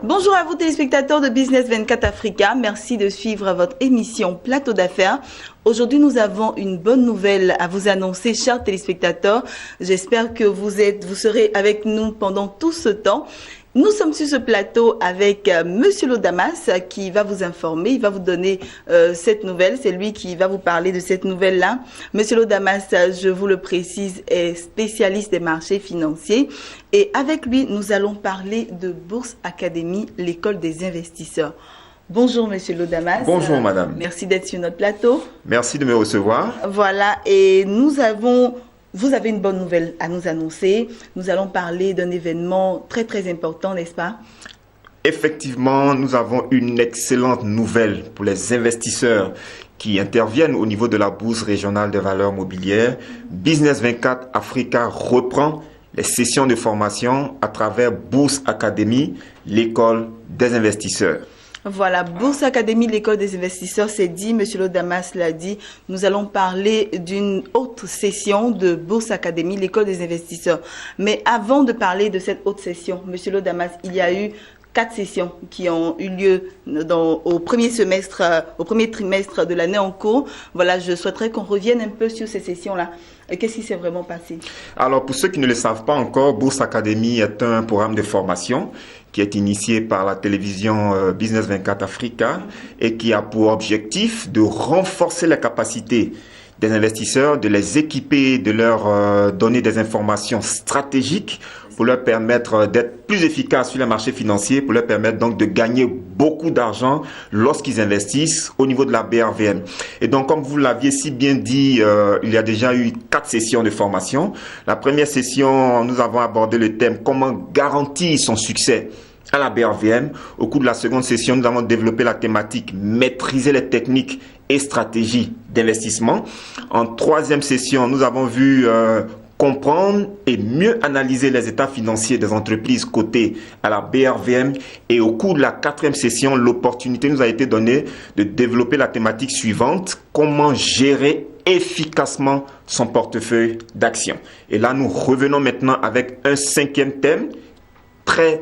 Bonjour à vous téléspectateurs de Business 24 Africa, merci de suivre votre émission Plateau d'affaires. Aujourd'hui, nous avons une bonne nouvelle à vous annoncer, chers téléspectateurs. J'espère que vous serez avec nous pendant tout ce temps. Nous sommes sur ce plateau avec Monsieur Lodamas qui va vous informer, il va vous donner cette nouvelle. C'est lui qui va vous parler de cette nouvelle-là. Monsieur Lodamas, je vous le précise, est spécialiste des marchés financiers. Et avec lui, nous allons parler de Bourse Academy, l'école des investisseurs. Bonjour Monsieur Lodamas. Bonjour Madame. Merci d'être sur notre plateau. Merci de me recevoir. Voilà, et vous avez une bonne nouvelle à nous annoncer. Nous allons parler d'un événement très très important, n'est-ce pas? Effectivement, nous avons une excellente nouvelle pour les investisseurs qui interviennent au niveau de la Bourse régionale des valeurs mobilières. Business 24 Africa reprend les sessions de formation à travers Bourse Academy, l'école des investisseurs. Voilà, Bourse Academy, l'école des investisseurs, c'est dit, Monsieur Lodamas l'a dit. Nous allons parler d'une autre session de Bourse Academy, l'école des investisseurs. Mais avant de parler de cette autre session, Monsieur Lodamas, il y a eu 4 sessions qui ont eu lieu au premier trimestre de l'année en cours. Voilà, je souhaiterais qu'on revienne un peu sur ces sessions-là. Qu'est-ce qui s'est vraiment passé? Alors, pour ceux qui ne le savent pas encore, Bourse Academy est un programme de formation qui est initié par la télévision Business 24 Africa et qui a pour objectif de renforcer la capacité des investisseurs, de les équiper, de leur donner des informations stratégiques pour leur permettre d'être plus efficaces sur les marchés financiers, pour leur permettre donc de gagner beaucoup d'argent lorsqu'ils investissent au niveau de la BRVM. Et donc, comme vous l'aviez si bien dit, il y a déjà eu 4 sessions de formation. La première session, nous avons abordé le thème « Comment garantir son succès ?» à la BRVM. Au cours de la seconde session, nous avons développé la thématique « Maîtriser les techniques et stratégies d'investissement ». En troisième session, nous avons vu comprendre et mieux analyser les états financiers des entreprises cotées à la BRVM. Et au cours de la quatrième session, l'opportunité nous a été donnée de développer la thématique suivante: comment gérer efficacement son portefeuille d'actions. Et là, nous revenons maintenant avec un 5e thème très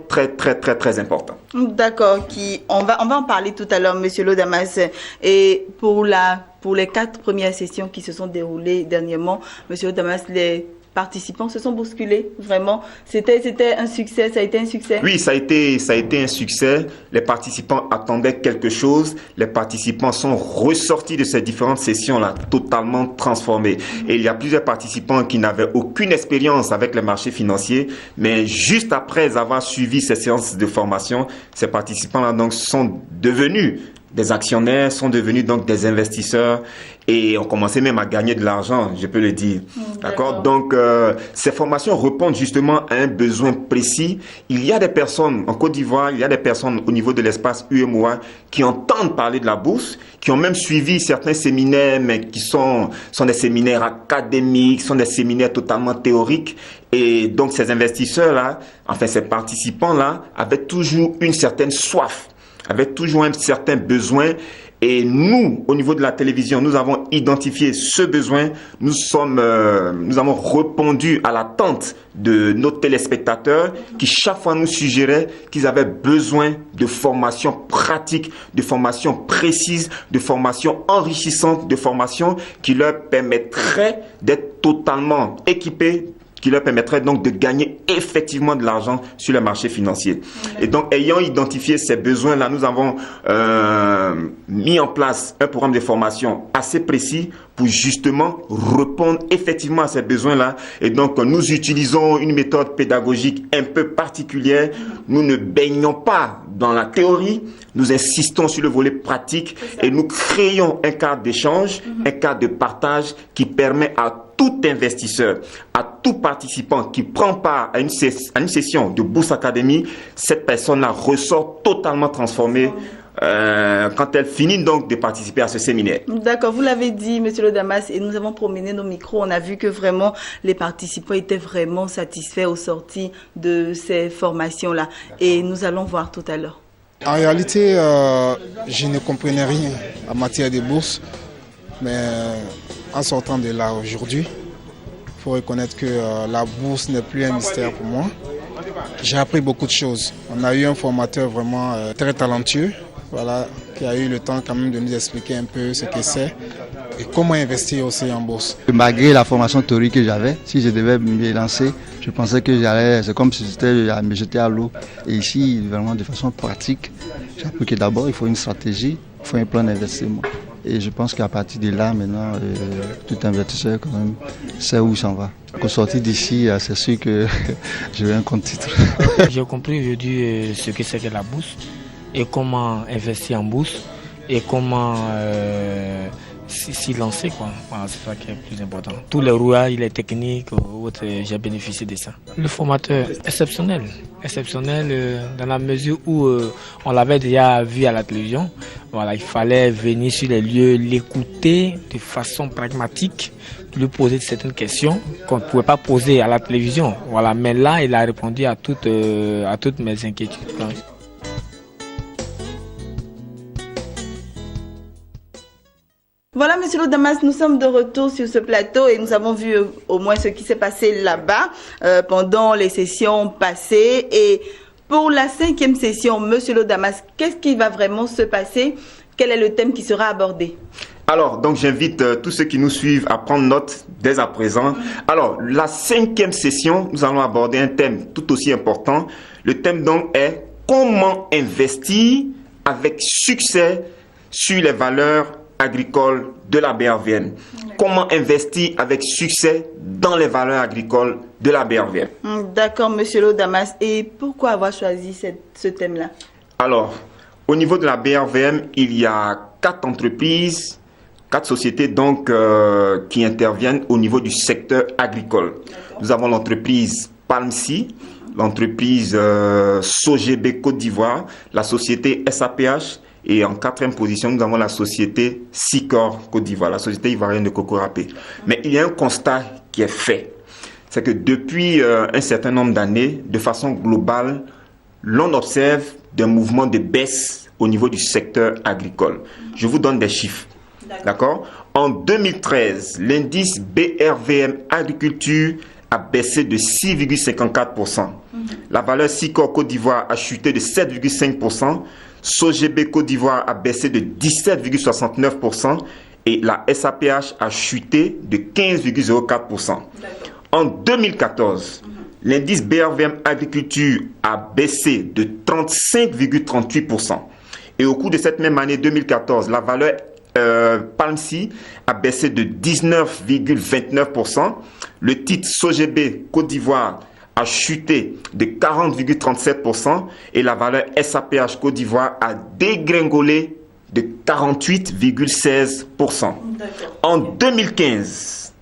important. D'accord, on va en parler tout à l'heure, Monsieur Lodamas. Et pour les 4 premières sessions qui se sont déroulées dernièrement, Monsieur Lodamas, les participants se sont bousculés, vraiment. C'était un succès, ça a été un succès? Oui, ça a été un succès. Les participants attendaient quelque chose. Les participants sont ressortis de ces différentes sessions-là totalement transformés. Et il y a plusieurs participants qui n'avaient aucune expérience avec les marchés financiers, mais juste après avoir suivi ces séances de formation, ces participants-là donc sont devenus des actionnaires, sont devenus donc des investisseurs et ont commencé même à gagner de l'argent, je peux le dire. D'accord. Donc, ces formations répondent justement à un besoin précis. Il y a des personnes en Côte d'Ivoire, il y a des personnes au niveau de l'espace UMOA qui entendent parler de la bourse, qui ont même suivi certains séminaires, mais qui sont des séminaires académiques, sont des séminaires totalement théoriques. Et donc, ces investisseurs-là, enfin, ces participants-là, avaient toujours une certaine soif, avec toujours un certain besoin. Et nous, au niveau de la télévision, nous avons identifié ce besoin. Nous avons répondu à l'attente de nos téléspectateurs qui chaque fois nous suggéraient qu'ils avaient besoin de formations pratiques, de formations précises, de formations enrichissantes, de formations qui leur permettraient d'être totalement équipés, qui leur permettrait donc de gagner effectivement de l'argent sur les marchés financiers. Et donc, ayant identifié ces besoins-là, nous avons mis en place un programme de formation assez précis pour justement répondre effectivement à ces besoins-là. Et donc, nous utilisons une méthode pédagogique un peu particulière. Nous ne baignons pas dans la théorie, nous insistons sur le volet pratique et nous créons un cadre d'échange, un cadre de partage qui permet à tout investisseur, à tout participant qui prend part à une session de Bourse Academy, cette personne-là ressort totalement transformée quand elle finit donc de participer à ce séminaire. D'accord, vous l'avez dit, Monsieur Lodamas, et nous avons promené nos micros. On a vu que vraiment les participants étaient vraiment satisfaits au sorti de ces formations-là. Et nous allons voir tout à l'heure. En réalité, je ne comprenais rien en matière de bourse, mais En sortant de là aujourd'hui, il faut reconnaître que la bourse n'est plus un mystère pour moi. J'ai appris beaucoup de choses. On a eu un formateur vraiment très talentueux, voilà, qui a eu le temps quand même de nous expliquer un peu ce que c'est et comment investir aussi en bourse. Malgré la formation théorique que j'avais, si je devais me lancer, je pensais que c'est comme si c'était à me jeter à l'eau. Et ici, vraiment de façon pratique, j'ai appris que d'abord il faut une stratégie, il faut un plan d'investissement. Et je pense qu'à partir de là, maintenant, tout investisseur quand même sait où il s'en va. Qu'au sortir d'ici, c'est sûr que je vais un compte titre. J'ai compris aujourd'hui ce que c'est que la bourse et comment investir en bourse et comment s'y lancer, quoi. Voilà, c'est ça qui est le plus important. Tous les rouages, les techniques, autres, j'ai bénéficié de ça. Le formateur, exceptionnel dans la mesure où on l'avait déjà vu à la télévision. Voilà, il fallait venir sur les lieux, l'écouter de façon pragmatique, lui poser certaines questions qu'on ne pouvait pas poser à la télévision. Voilà, mais là, il a répondu à toutes mes inquiétudes. Voilà, Monsieur Lodamas, nous sommes de retour sur ce plateau et nous avons vu au moins ce qui s'est passé là-bas pendant les sessions passées. Et pour la 5e session, Monsieur Lodamas, qu'est-ce qui va vraiment se passer? Quel est le thème qui sera abordé? Alors, donc j'invite tous ceux qui nous suivent à prendre note dès à présent. Alors, la 5e session, nous allons aborder un thème tout aussi important. Le thème donc est comment investir avec succès sur les valeurs agricoles de la BRVN. Comment investir avec succès dans les valeurs agricoles de la BRVN. D'accord, Monsieur Lodamas. Et pourquoi avoir choisi ce thème-là? Alors, au niveau de la BRVM, il y a 4 entreprises, 4 sociétés donc qui interviennent au niveau du secteur agricole. Nous avons l'entreprise Palmsi, l'entreprise SOGB Côte d'Ivoire, la société SAPH et en 4e position, nous avons la société Sicor Côte d'Ivoire, la société ivoirienne de coco râpé. Mais il y a un constat qui est fait, c'est que depuis un certain nombre d'années, de façon globale, l'on observe des mouvements de baisse au niveau du secteur agricole. Je vous donne des chiffres. D'accord? En 2013, l'indice BRVM Agriculture a baissé de 6,54%. La valeur Sicor Côte d'Ivoire a chuté de 7,5%. SOGB Côte d'Ivoire a baissé de 17,69% et la SAPH a chuté de 15,04%. En 2014, l'indice BRVM Agriculture a baissé de 35,38%. Et au cours de cette même année 2014, la valeur Palmsi a baissé de 19,29%. Le titre SOGB Côte d'Ivoire a chuté de 40,37% et la valeur SAPH Côte d'Ivoire a dégringolé de 48,16%. En 2015,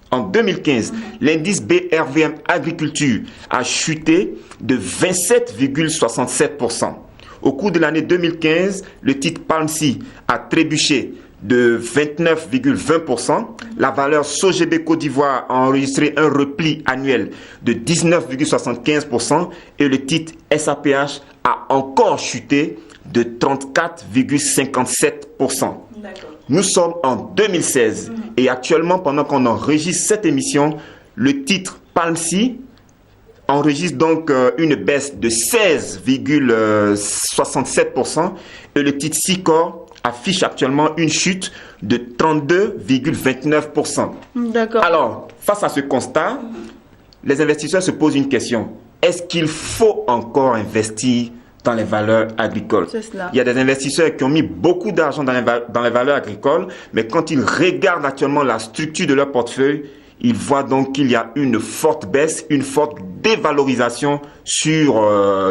l'indice BRVM Agriculture a chuté de 27,67%. Au cours de l'année 2015, le titre Palmsi a trébuché de 29,20%. La valeur SOGB Côte d'Ivoire a enregistré un repli annuel de 19,75% et le titre SAPH a encore chuté de 34,57%. Nous sommes en 2016 et actuellement, pendant qu'on enregistre cette émission, le titre Palmsi enregistre donc une baisse de 16,67% et le titre Sicor affiche actuellement une chute de 32,29%. D'accord. Alors, face à ce constat, les investisseurs se posent une question. Est-ce qu'il faut encore investir dans les valeurs agricoles? C'est cela. Il y a des investisseurs qui ont mis beaucoup d'argent dans les valeurs agricoles, mais quand ils regardent actuellement la structure de leur portefeuille, ils voient donc qu'il y a une forte baisse, une forte dévalorisation sur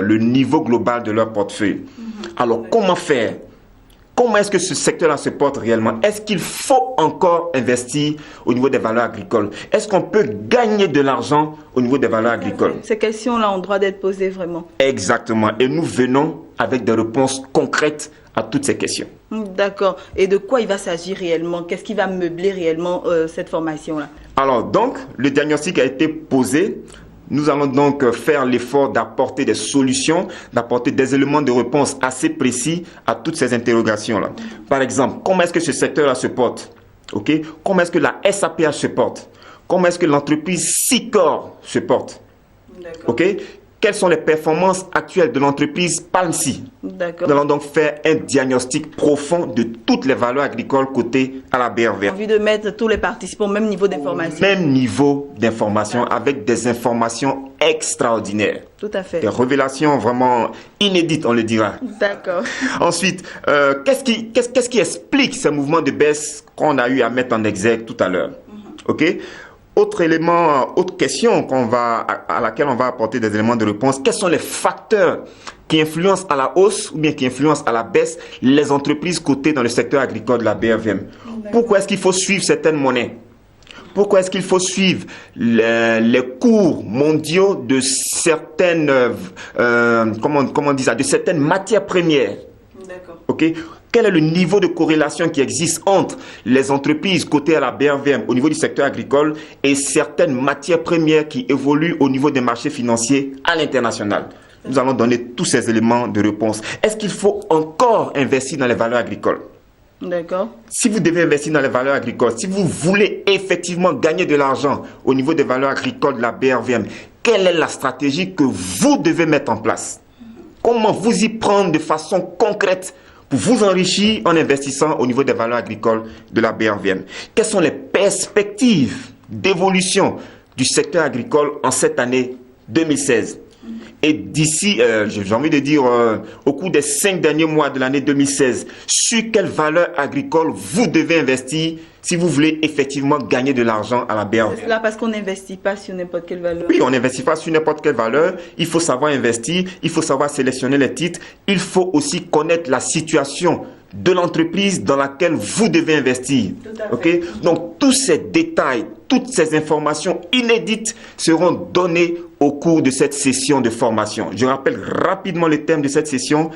le niveau global de leur portefeuille. Alors, comment faire? Comment est-ce que ce secteur-là se porte réellement? Est-ce qu'il faut encore investir au niveau des valeurs agricoles? Est-ce qu'on peut gagner de l'argent au niveau des valeurs agricoles? Ces questions-là ont droit d'être posées vraiment. Exactement. Et nous venons avec des réponses concrètes à toutes ces questions. D'accord. Et de quoi il va s'agir réellement? Qu'est-ce qui va meubler réellement cette formation-là? Alors, donc, le diagnostic a été posé. Nous allons donc faire l'effort d'apporter des solutions, d'apporter des éléments de réponse assez précis à toutes ces interrogations-là. Par exemple, comment est-ce que ce secteur-là se porte? Ok? Comment est-ce que la SAPH se porte? Comment est-ce que l'entreprise Sicor se porte? Ok? Quelles sont les performances actuelles de l'entreprise Palmsi? Nous allons donc faire un diagnostic profond de toutes les valeurs agricoles cotées à la BRVM. Envie de mettre tous les participants au même niveau d'information. Même niveau d'information, avec des informations extraordinaires. Tout à fait. Des révélations vraiment inédites, on le dira. D'accord. Ensuite, qu'est-ce qui explique ce mouvement de baisse qu'on a eu à mettre en exergue tout à l'heure? Ok? Autre élément, autre question à laquelle on va apporter des éléments de réponse. Quels sont les facteurs qui influencent à la hausse ou bien qui influencent à la baisse les entreprises cotées dans le secteur agricole de la BRVM? Pourquoi est-ce qu'il faut suivre certaines monnaies? Pourquoi est-ce qu'il faut suivre les cours mondiaux de certaines, de certaines matières premières? D'accord. Ok? Quel est le niveau de corrélation qui existe entre les entreprises cotées à la BRVM au niveau du secteur agricole et certaines matières premières qui évoluent au niveau des marchés financiers à l'international? Nous allons donner tous ces éléments de réponse. Est-ce qu'il faut encore investir dans les valeurs agricoles? D'accord. Si vous devez investir dans les valeurs agricoles, si vous voulez effectivement gagner de l'argent au niveau des valeurs agricoles de la BRVM, quelle est la stratégie que vous devez mettre en place? Comment vous y prendre de façon concrète pour vous enrichir en investissant au niveau des valeurs agricoles de la BRVM? Quelles sont les perspectives d'évolution du secteur agricole en cette année 2016? Et d'ici, j'ai envie de dire, au cours des 5 derniers mois de l'année 2016, sur quelles valeurs agricoles vous devez investir si vous voulez effectivement gagner de l'argent à la BRVM? C'est cela parce qu'on n'investit pas sur n'importe quelle valeur. Oui, on n'investit pas sur n'importe quelle valeur. Il faut savoir investir, il faut savoir sélectionner les titres. Il faut aussi connaître la situation de l'entreprise dans laquelle vous devez investir. Ok? Donc, tous ces détails, toutes ces informations inédites seront données au cours de cette session de formation. Je rappelle rapidement le thème de cette session.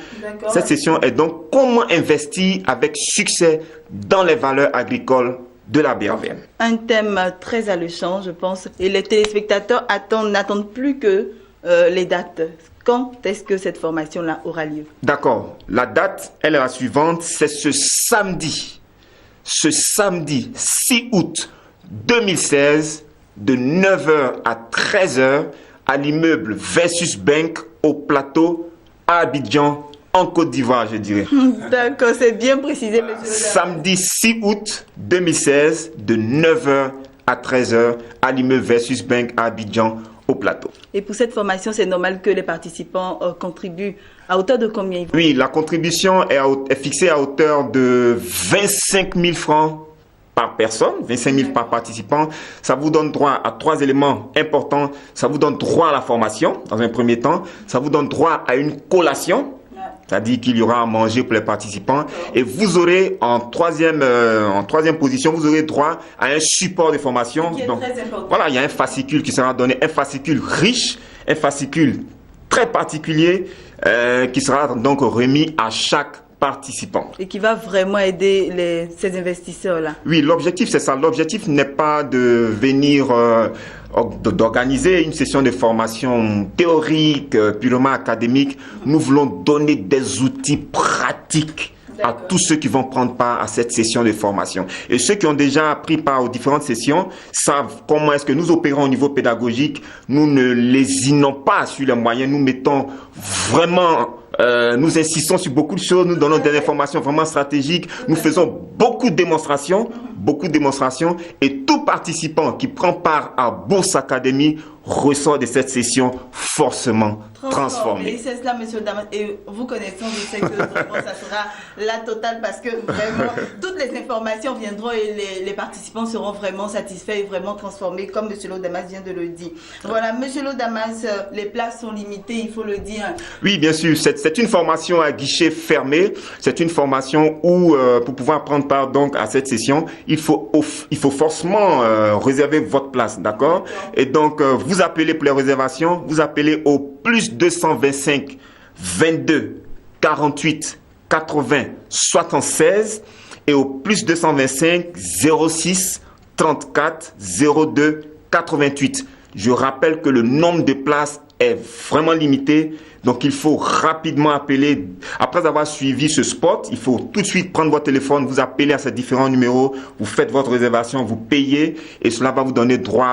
Cette session est donc comment investir avec succès dans les valeurs agricoles de la BRVM. Un thème très alléchant, je pense. Et les téléspectateurs n'attendent plus que les dates. Quand est-ce que cette formation-là aura lieu? D'accord. La date, elle est la suivante. C'est ce samedi 6 août 2016, de 9h à 13h, à l'immeuble Versus Bank, au plateau, à Abidjan, en Côte d'Ivoire, je dirais. D'accord, c'est bien précisé, monsieur. Samedi 6 août 2016, de 9h à 13h, à l'immeuble Versus Bank, à Abidjan, au plateau. Et pour cette formation, c'est normal que les participants contribuent à hauteur de combien? Oui, la contribution est fixée à hauteur de 25 000 francs par personne, 25 000 par participant. Ça vous donne droit à 3 éléments importants. Ça vous donne droit à la formation, dans un premier temps. Ça vous donne droit à une collation. C'est-à-dire qu'il y aura à manger pour les participants. Et vous aurez en troisième position, vous aurez droit à un support de formation. Donc, voilà, il y a un fascicule qui sera donné, un fascicule riche, un fascicule très particulier qui sera donc remis à chaque participant. Et qui va vraiment aider ces investisseurs-là. Oui, l'objectif c'est ça. L'objectif n'est pas de venir d'organiser une session de formation théorique, purement académique. Nous voulons donner des outils pratiques à tous ceux qui vont prendre part à cette session de formation. Et ceux qui ont déjà pris part aux différentes sessions savent comment est-ce que nous opérons au niveau pédagogique. Nous ne lésinons pas sur les moyens. Nous mettons vraiment... nous insistons sur beaucoup de choses, nous donnons des informations vraiment stratégiques, nous faisons beaucoup de démonstrations et tout participant qui prend part à Bourse Academy ressort de cette session forcément transformé. Et c'est cela, monsieur Damas. Et vous connaissant, je sais que vraiment ça sera la totale parce que vraiment toutes les informations viendront et les participants seront vraiment satisfaits et vraiment transformés comme monsieur Lodamas vient de le dire. Voilà, monsieur Lodamas, les places sont limitées, il faut le dire. Oui, bien sûr, c'est une formation à guichet fermé. C'est une formation où, pour pouvoir prendre part donc à cette session, il faut forcément réserver votre place, d'accord? Et donc, vous appelez pour les réservations, vous appelez au plus 225 22 48 80 76 et au plus 225 06 34 02 88. Je rappelle que le nombre de places est vraiment limité. Donc, il faut rapidement appeler. Après avoir suivi ce spot, il faut tout de suite prendre votre téléphone, vous appelez à ces différents numéros, vous faites votre réservation, vous payez et cela va vous donner droit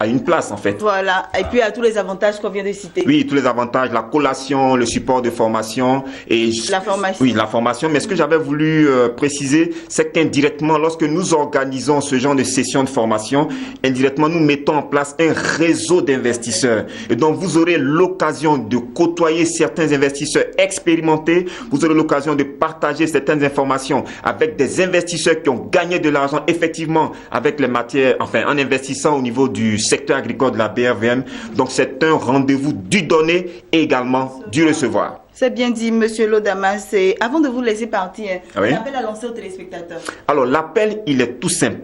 à une place en fait. Voilà, et puis à tous les avantages qu'on vient de citer. Oui, tous les avantages, la collation, le support de formation et la formation. Oui, la formation. Mais ce que j'avais voulu préciser, c'est qu'indirectement, lorsque nous organisons ce genre de session de formation, indirectement, nous mettons en place un réseau d'investisseurs. Et donc, vous aurez l'occasion de côtoyer certains investisseurs expérimentés. Vous aurez l'occasion de partager certaines informations avec des investisseurs qui ont gagné de l'argent effectivement avec les matières, enfin, en investissant au niveau du secteur agricole de la BRVM. Donc, c'est un rendez-vous du donner et également du recevoir. C'est bien dit, Monsieur Lodamas. Et avant de vous laisser partir, oui. Un appel à lancer aux téléspectateurs. Alors, l'appel, il est tout simple.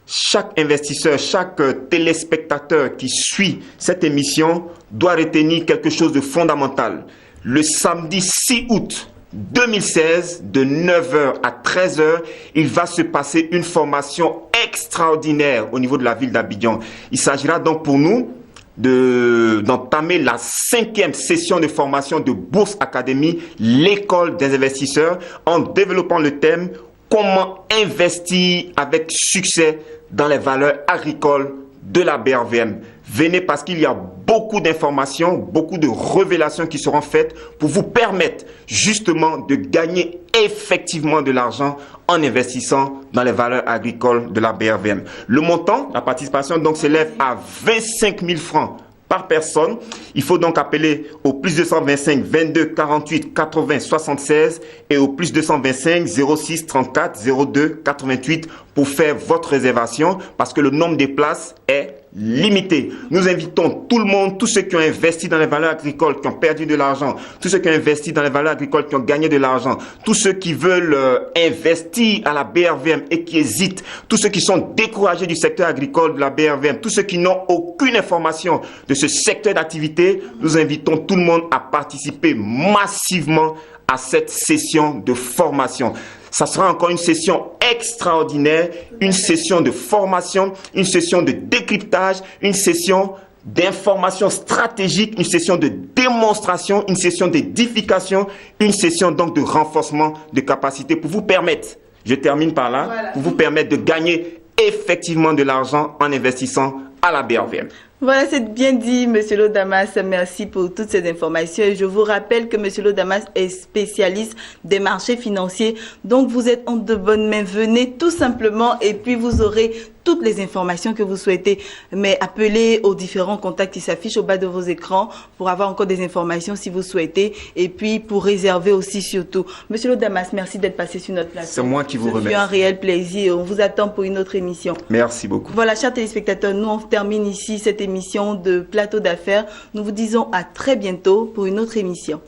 Chaque investisseur, chaque téléspectateur qui suit cette émission doit retenir quelque chose de fondamental. Le samedi 6 août 2016, de 9h à 13h, il va se passer une formation extraordinaire au niveau de la ville d'Abidjan. Il s'agira donc pour nous d'entamer la 5e session de formation de Bourse Academy, l'école des investisseurs, en développant le thème « Comment investir avec succès dans les valeurs agricoles de la BRVM ». Venez parce qu'il y a beaucoup d'informations, beaucoup de révélations qui seront faites pour vous permettre justement de gagner effectivement de l'argent en investissant dans les valeurs agricoles de la BRVM. Le montant, la participation donc s'élève à 25 000 francs par personne. Il faut donc appeler au plus 225 22 48 80 76 et au plus 225 06 34 02 88 pour faire votre réservation parce que le nombre de places est limité. Nous invitons tout le monde, tous ceux qui ont investi dans les valeurs agricoles, qui ont perdu de l'argent, tous ceux qui ont investi dans les valeurs agricoles, qui ont gagné de l'argent, tous ceux qui veulent investir à la BRVM et qui hésitent, tous ceux qui sont découragés du secteur agricole de la BRVM, tous ceux qui n'ont aucune information de ce secteur d'activité, nous invitons tout le monde à participer massivement à cette session de formation. Ça sera encore une session extraordinaire, une session de formation, une session de décryptage, une session d'information stratégique, une session de démonstration, une session d'édification, une session donc de renforcement de capacité pour vous permettre, je termine par là, voilà, pour vous permettre de gagner effectivement de l'argent en investissant à la BRVM. Voilà, c'est bien dit, Monsieur Lodamas. Merci pour toutes ces informations. Et je vous rappelle que Monsieur Lodamas est spécialiste des marchés financiers. Donc, vous êtes en de bonnes mains. Venez tout simplement et puis vous aurez toutes les informations que vous souhaitez. Mais appelez aux différents contacts qui s'affichent au bas de vos écrans pour avoir encore des informations si vous souhaitez. Et puis, pour réserver aussi surtout. Monsieur Lodamas, merci d'être passé sur notre plateau. C'est moi qui vous remercie. C'est un réel plaisir. On vous attend pour une autre émission. Merci beaucoup. Voilà, chers téléspectateurs, nous on termine ici cette émission de Plateau d'affaires. Nous vous disons à très bientôt pour une autre émission.